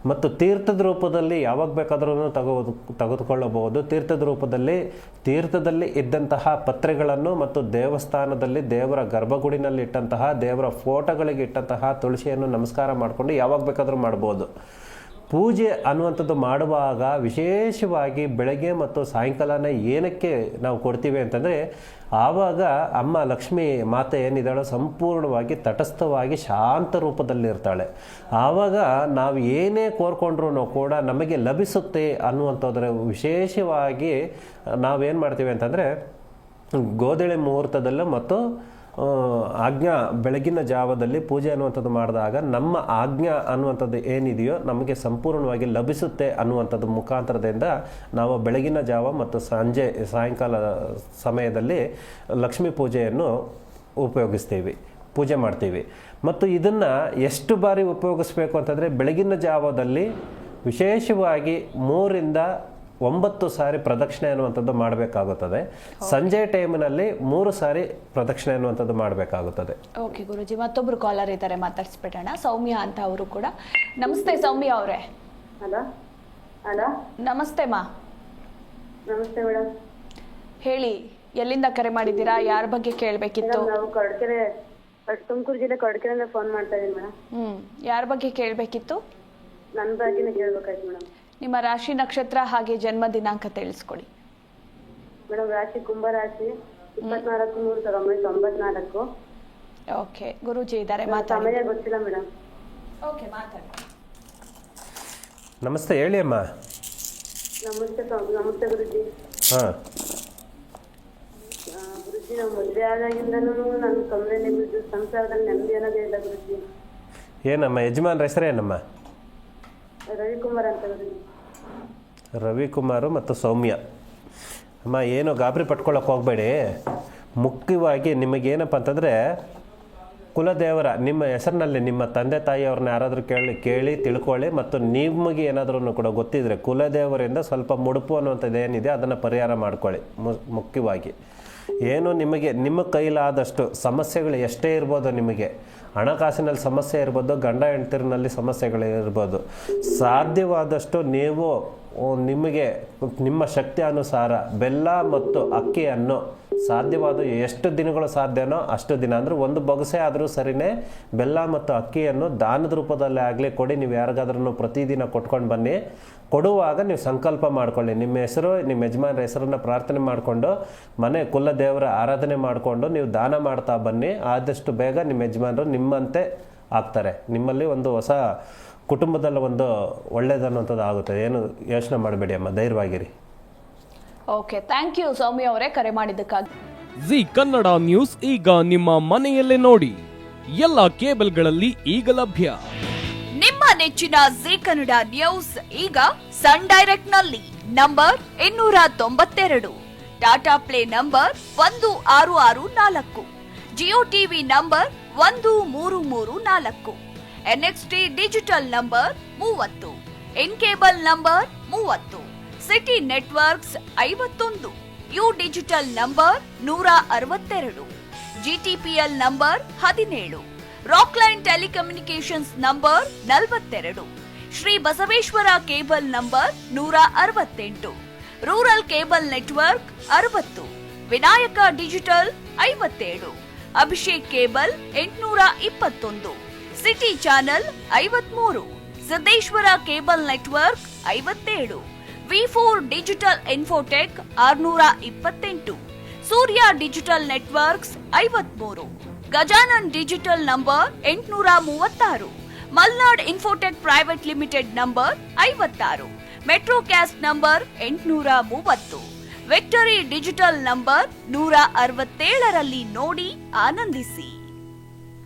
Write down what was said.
ಮತ್ತು ತೀರ್ಥದ ರೂಪದಲ್ಲಿ ಯಾವಾಗ ಬೇಕಾದ್ರೂ ತೆಗೆದುಕೊಳ್ಳಬಹುದು. ತೀರ್ಥದಲ್ಲಿ ಇದ್ದಂತಹ ಪತ್ರೆಗಳನ್ನು ಮತ್ತು ದೇವಸ್ಥಾನದಲ್ಲಿ ದೇವರ ಗರ್ಭಗುಡಿನಲ್ಲಿ ಇಟ್ಟಂತಹ ದೇವರ ಫೋಟೋಗಳಿಗೆ ಇಟ್ಟಂತಹ ತುಳಸಿಯನ್ನು ನಮಸ್ಕಾರ ಮಾಡಿಕೊಂಡು ಯಾವಾಗ ಬೇಕಾದರೂ ಮಾಡ್ಬೋದು. ಪೂಜೆ ಅನ್ನುವಂಥದ್ದು ಮಾಡುವಾಗ ವಿಶೇಷವಾಗಿ ಬೆಳಗ್ಗೆ ಮತ್ತು ಸಾಯಂಕಾಲನ ಏನಕ್ಕೆ ನಾವು ಕೊಡ್ತೀವಿ ಅಂತಂದರೆ, ಆವಾಗ ಅಮ್ಮ ಲಕ್ಷ್ಮೀ ಮಾತೆ ಏನಿದ್ದಾಳೋ ಸಂಪೂರ್ಣವಾಗಿ ತಟಸ್ಥವಾಗಿ ಶಾಂತ ರೂಪದಲ್ಲಿರ್ತಾಳೆ. ಆವಾಗ ನಾವು ಏನೇ ಕೋರ್ಕೊಂಡ್ರೂ ಕೂಡ ನಮಗೆ ಲಭಿಸುತ್ತೆ ಅನ್ನುವಂಥದ್ರ ವಿಶೇಷವಾಗಿ ನಾವೇನು ಮಾಡ್ತೀವಿ ಅಂತಂದರೆ, ಗೋಧಳಿ ಮುಹೂರ್ತದಲ್ಲೂ ಮತ್ತು ಆಜ್ಞಾ ಬೆಳಗಿನ ಜಾವದಲ್ಲಿ ಪೂಜೆ ಅನ್ನುವಂಥದ್ದು ಮಾಡಿದಾಗ ನಮ್ಮ ಆಜ್ಞಾ ಅನ್ನುವಂಥದ್ದು ಏನಿದೆಯೋ ನಮಗೆ ಸಂಪೂರ್ಣವಾಗಿ ಲಭಿಸುತ್ತೆ ಅನ್ನುವಂಥದ್ದು ಮುಖಾಂತರದಿಂದ ನಾವು ಬೆಳಗಿನ ಜಾವ ಮತ್ತು ಸಾಯಂಕಾಲ ಸಮಯದಲ್ಲಿ ಲಕ್ಷ್ಮೀ ಪೂಜೆಯನ್ನು ಪೂಜೆ ಮಾಡ್ತೀವಿ. ಮತ್ತು ಇದನ್ನು ಎಷ್ಟು ಬಾರಿ ಉಪಯೋಗಿಸ್ಬೇಕು ಅಂತಂದರೆ, ಬೆಳಗಿನ ಜಾವದಲ್ಲಿ ವಿಶೇಷವಾಗಿ 3 ರಿಂದ 9 ಸಾರಿ ಪ್ರದಕ್ಷಿಣೆ ಅನ್ನುವಂಥದ್ದು ಮಾಡಬೇಕಾಗುತ್ತದೆ. ಸಂಜೆ ಟೈಮಿನಲ್ಲಿ 3 ಸಾರಿ ಪ್ರದಕ್ಷಿಣೆ ಅನ್ನುವಂಥದ್ದು ಮಾಡಬೇಕಾಗುತ್ತದೆ. ಓಕೆ ಗುರುಜಿ, ಮತ್ತೊಬ್ರು ಕಾಲರ್ ಇದ್ದಾರೆ, ಮಾತಾಡಿಸ್ಬಿಡೋಣ. ಸೌಮ್ಯ ಅಂತ ಅವರು ಕೂಡ. ನಮಸ್ತೆ ಸೌಮ್ಯ ಅವರೇ. ಹಲೋ. ನಮಸ್ತೆ ಮಾ. ನಮಸ್ತೆ ಮೇಡಮ್. ಹೇಳಿ, ಎಲ್ಲಿಂದ ಕರೆ ಮಾಡಿದ್ದೀರಾ? ಯಾರ ಬಗ್ಗೆ ಕೇಳಬೇಕಿತ್ತು? ನಾವು ತುಮಕೂರು ಜಿಲ್ಲೆ ಕೊಡಕೆರೆಯಿಂದ ಫೋನ್ ಮಾಡ್ತಾ ಇದೀನಿ ಮೇಡಮ್. ಯಾರ ಬಗ್ಗೆ ಕೇಳಬೇಕಿತ್ತು? ನನ್ನ ಬಗ್ಗೆನೇ ಕೇಳಬೇಕಾಯ್ತು ಮೇಡಮ್. ನಿಮ್ಮ ರಾಶಿ, ನಕ್ಷತ್ರ ಹಾಗೆ ಜನ್ಮ ದಿನಾಂಕ ತಿಳಿಸ್ಕೊಡಿ ಮೇಡಮ್. ರಾಶಿ ಕುಂಭ ರಾಶಿ, 24/3/1994. ಓಕೆ, ಗುರೂಜಿ ಇದ್ದಾರೆ, ಸಮಯ ಗೊತ್ತಿಲ್ಲ ಮೇಡಮ್. ಓಕೆ, ಮಾತಾಡಿ. ನಮಸ್ತೆ, ಹೇಳಿ ಅಮ್ಮ. ನಮಸ್ತೆ ಗುರುಜಿ. ಗುರುಜಿ, ನಾವು ಮದುವೆ ಆದಾಗಿಂದನೂ ನನ್ನ ತೊಂದರೆನೇ ಬಿದ್ದು ಸಂಸಾರದಲ್ಲಿ ನೆಮ್ಮದಿ ಅನ್ನೋದೇ ಇಲ್ಲ ಗುರುಜಿ. ಏನಮ್ಮ ಯಜಮಾನ್ರ ಹೆಸರೇನಮ್ಮ? ರವಿಕುಮಾರ್ ಅಂತ ಗುರುಜಿ. ರವಿಕುಮಾರು ಮತ್ತು ಸೌಮ್ಯ. ಅಮ್ಮ, ಏನು ಗಾಬರಿ ಪಟ್ಕೊಳ್ಳೋಕೆ ಹೋಗಬೇಡಿ. ಮುಖ್ಯವಾಗಿ ನಿಮಗೇನಪ್ಪ ಅಂತಂದರೆ, ಕುಲದೇವರ ನಿಮ್ಮ ಹೆಸರಿನಲ್ಲಿ ನಿಮ್ಮ ತಂದೆ ತಾಯಿಯವ್ರನ್ನ ಯಾರಾದರೂ ಕೇಳಿ ತಿಳ್ಕೊಳ್ಳಿ. ಮತ್ತು ನಿಮಗೆ ಏನಾದ್ರೂ ಕೂಡ ಗೊತ್ತಿದ್ರೆ ಕುಲದೇವರಿಂದ ಸ್ವಲ್ಪ ಮುಡುಪು ಅನ್ನುವಂಥದ್ದು ಏನಿದೆ ಅದನ್ನು ಪರಿಹಾರ ಮಾಡ್ಕೊಳ್ಳಿ. ಮುಖ್ಯವಾಗಿ ಏನು ನಿಮ್ಮ ಕೈಲಾದಷ್ಟು ಸಮಸ್ಯೆಗಳು ಎಷ್ಟೇ ಇರ್ಬೋದು, ನಿಮಗೆ ಹಣಕಾಸಿನಲ್ಲಿ ಸಮಸ್ಯೆ ಇರ್ಬೋದು, ಗಂಡ ಹೆಂಡತಿರಲ್ಲಿ ಸಮಸ್ಯೆಗಳು ಇರ್ಬೋದು, ಸಾಧ್ಯವಾದಷ್ಟು ನೀವು ನಿಮಗೆ ನಿಮ್ಮ ಶಕ್ತಿ ಅನುಸಾರ ಬೆಲ್ಲ ಮತ್ತು ಅಕ್ಕಿಯನ್ನು ಸಾಧ್ಯವಾದ ಎಷ್ಟು ದಿನಗಳು ಸಾಧ್ಯನೋ ಅಷ್ಟು ದಿನ, ಅಂದರೆ 1 ಬೊಗಸೆ ಆದರೂ ಸರಿನೇ ಬೆಲ್ಲ ಮತ್ತು ಅಕ್ಕಿಯನ್ನು ದಾನದ ರೂಪದಲ್ಲೇ ಆಗಲಿ ಕೊಡಿ. ನೀವು ಯಾರಿಗಾದ್ರೂ ಪ್ರತಿದಿನ ಕೊಟ್ಕೊಂಡು ಬನ್ನಿ. ಕೊಡುವಾಗ ನೀವು ಸಂಕಲ್ಪ ಮಾಡ್ಕೊಳ್ಳಿ, ನಿಮ್ಮ ಹೆಸರು, ನಿಮ್ಮ ಯಜಮಾನ್ರ ಹೆಸರನ್ನು ಪ್ರಾರ್ಥನೆ ಮಾಡಿಕೊಂಡು ಮನೆ ಕುಲ ದೇವರ ಆರಾಧನೆ ಮಾಡಿಕೊಂಡು ನೀವು ದಾನ ಮಾಡ್ತಾ ಬನ್ನಿ. ಆದಷ್ಟು ಬೇಗ ನಿಮ್ಮ ಯಜಮಾನರು ನಿಮ್ಮಂತೆ ಆಗ್ತಾರೆ. ನಿಮ್ಮಲ್ಲಿ ಒಂದು ಹೊಸ ಕುಟುಂಬದಲ್ಲಿ ಒಂದು ಒಳ್ಳೆಯದನ್ನುವಂಥದ್ದು ಆಗುತ್ತೆ. ಏನು ಯೋಚನೆ ಮಾಡಬೇಡಿ ಅಮ್ಮ, ಧೈರ್ಯವಾಗಿರಿ. ಓಕೆ, ಥ್ಯಾಂಕ್ ಯು ಸೌಮ್ಯ ಅವರೇ, ಕರೆ ಮಾಡಿದ್ದಕ್ಕಾಗಿ. ಜಿ ಕನ್ನಡ ನ್ಯೂಸ್ ಈಗ ನಿಮ್ಮ ಮನೆಯಲ್ಲೇ ನೋಡಿ. ಎಲ್ಲ ಕೇಬಲ್ಗಳಲ್ಲಿ ಈಗ ಲಭ್ಯ. ನಿಮ್ಮ ನೆಚ್ಚಿನ ಜಿ ಕನ್ನಡ ನ್ಯೂಸ್ ಈಗ ಸನ್ ಡೈರೆಕ್ಟ್ ನಲ್ಲಿ number 292, Tata play number 1664, Jio TV number 1334, NXT digital number 30, in cable number 30, city networks 51, U digital number 162, GTPL number 17, Rockline telecommunications number 42, Shri Basaveshwara cable number 168, rural cable network 60, Vinayaka digital 57, Abhishek cable 821, city channel 53, Siddeshwara cable network 57, V4 digital Infotech 628, Surya digital networks 53, Gajanan digital number 836, Malnad infotech private limited number 56, Metrocast number 830, victory digital number 167ರಲ್ಲಿ ನೋಡಿ ಆನಂದಿಸಿ.